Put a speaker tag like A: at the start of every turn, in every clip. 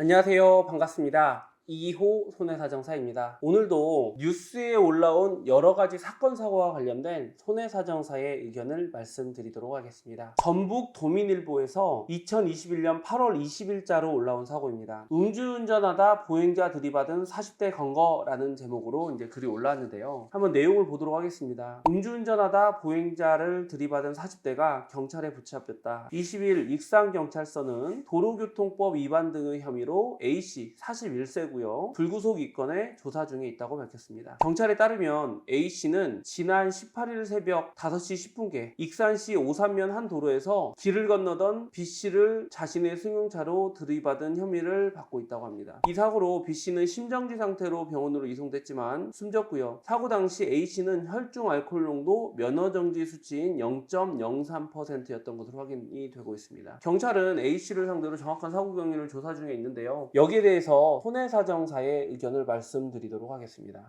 A: 안녕하세요. 반갑습니다. 2호 손해사정사입니다. 오늘도 뉴스에 올라온 여러가지 사건 사고와 관련된 손해사정사의 의견을 말씀드리도록 하겠습니다. 전북 도민일보에서 2021년 8월 20일자로 올라온 사고입니다. 음주운전하다 보행자 들이받은 40대 검거라는 제목으로 이제 글이 올라왔는데요. 한번 내용을 보도록 하겠습니다. 음주운전하다 보행자를 들이받은 40대가 경찰에 붙잡혔다. 20일 익산경찰서는 도로교통법 위반 등의 혐의로 A씨 41세고 불구속 입건해 조사 중에 있다고 밝혔습니다. 경찰에 따르면 A씨는 지난 18일 새벽 5시 10분께 익산시 오산면 한 도로에서 길을 건너던 B씨를 자신의 승용차로 들이받은 혐의를 받고 있다고 합니다. 이 사고로 B씨는 심정지 상태로 병원으로 이송됐지만 숨졌고요. 사고 당시 A씨는 혈중 알코올 농도 면허정지 수치인 0.03%였던 것으로 확인이 되고 있습니다. 경찰은 A씨를 상대로 정확한 사고 경위를 조사 중에 있는데요. 여기에 대해서 손해사정사의 의견을 말씀드리도록 하겠습니다.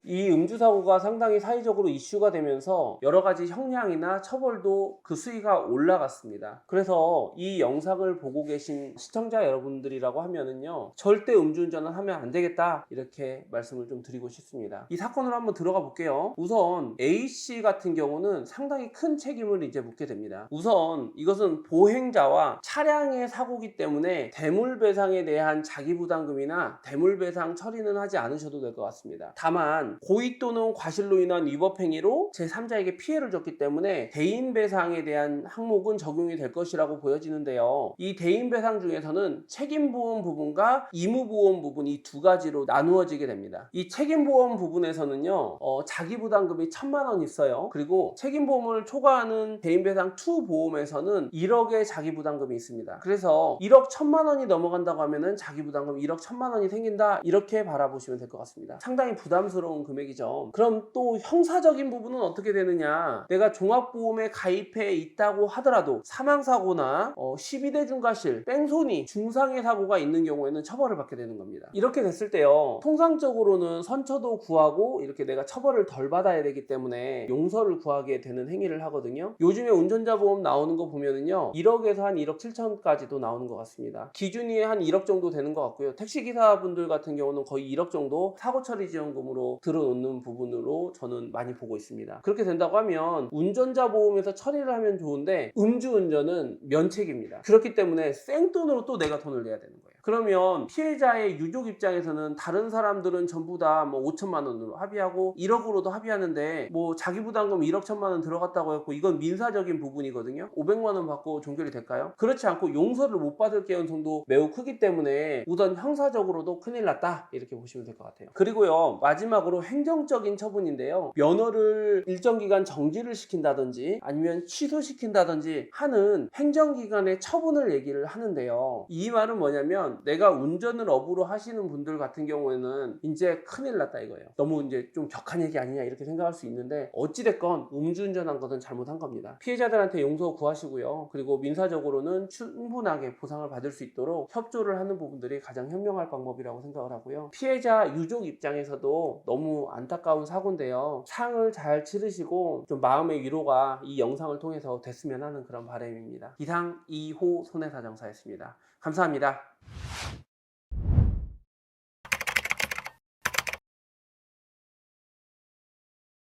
A: 이 음주사고가 상당히 사회적으로 이슈가 되면서 여러가지 형량이나 처벌도 그 수위가 올라갔습니다. 그래서 이 영상을 보고 계신 시청자 여러분들이라고 하면은요, 절대 음주운전은 하면 안 되겠다, 이렇게 말씀을 좀 드리고 싶습니다. 이 사건으로 한번 들어가 볼게요. 우선 A씨 같은 경우는 상당히 큰 책임을 이제 묻게 됩니다. 우선 이것은 보행자와 차량의 사고기 때문에 대물배상에 대한 자기부담금이나 대물배상 처리는 하지 않으셔도 될 것 같습니다. 다만 고의 또는 과실로 인한 위법행위로 제3자에게 피해를 줬기 때문에 대인배상에 대한 항목은 적용이 될 것이라고 보여지는데요. 이 대인배상 중에서는 책임보험 부분과 의무보험 부분, 이 두 가지로 나누어지게 됩니다. 이 책임보험 부분에서는요, 자기부담금이 1,000만 원 있어요. 그리고 책임보험을 초과하는 대인배상 2 보험에서는 1억의 자기부담금이 있습니다. 그래서 1억 1,000만 원이 넘어간다고 하면은 자기부담금 1억 1,000만 원이 생긴다, 이렇게 바라보시면 될 것 같습니다. 상당히 부담스러운 금액이죠. 그럼 또 형사적인 부분은 어떻게 되느냐? 내가 종합보험에 가입해 있다고 하더라도 사망사고나 12대 중과실, 뺑소니, 중상해 사고가 있는 경우에는 처벌을 받게 되는 겁니다. 이렇게 됐을 때요, 통상적으로는 선처도 구하고 이렇게 내가 처벌을 덜 받아야 되기 때문에 용서를 구하게 되는 행위를 하거든요. 요즘에 운전자 보험 나오는 거 보면은요, 1억에서 한 1억 7천까지도 나오는 것 같습니다. 기준이 한 1억 정도 되는 것 같고요. 택시기사분들 같은 경우는 거의 1억 정도 사고처리 지원금으로 들어놓는 부분으로 저는 많이 보고 있습니다. 그렇게 된다고 하면 운전자 보험에서 처리를 하면 좋은데 음주운전은 면책입니다. 그렇기 때문에 생돈으로 또 내가 돈을 내야 되는 거예요. 그러면 피해자의 유족 입장에서는 다른 사람들은 전부 다 뭐 5천만 원으로 합의하고 1억으로도 합의하는데 뭐 자기부담금 1억 1천만 원 들어갔다고 했고 이건 민사적인 부분이거든요. 500만 원 받고 종결이 될까요? 그렇지 않고 용서를 못 받을 가능성도 매우 크기 때문에 우선 형사적으로도 큰일 났다, 이렇게 보시면 될 것 같아요. 그리고요, 마지막으로 행정적인 처분인데요, 면허를 일정 기간 정지를 시킨다든지 아니면 취소시킨다든지 하는 행정기관의 처분을 얘기를 하는데요, 이 말은 뭐냐면 내가 운전을 업으로 하시는 분들 같은 경우에는 이제 큰일 났다 이거예요. 너무 이제 좀 격한 얘기 아니냐 이렇게 생각할 수 있는데 어찌됐건 음주운전한 것은 잘못한 겁니다. 피해자들한테 용서 구하시고요, 그리고 민사적으로는 충분하게 보상을 받을 수 있도록 협조를 하는 부분들이 가장 현명할 방법이라고 생각을 하고요. 피해자 유족 입장에서도 너무 안타까운 사고인데요, 상을 잘 치르시고 좀 마음의 위로가 이 영상을 통해서 됐으면 하는 그런 바람입니다. 이상 2호 손해사정사였습니다. 감사합니다.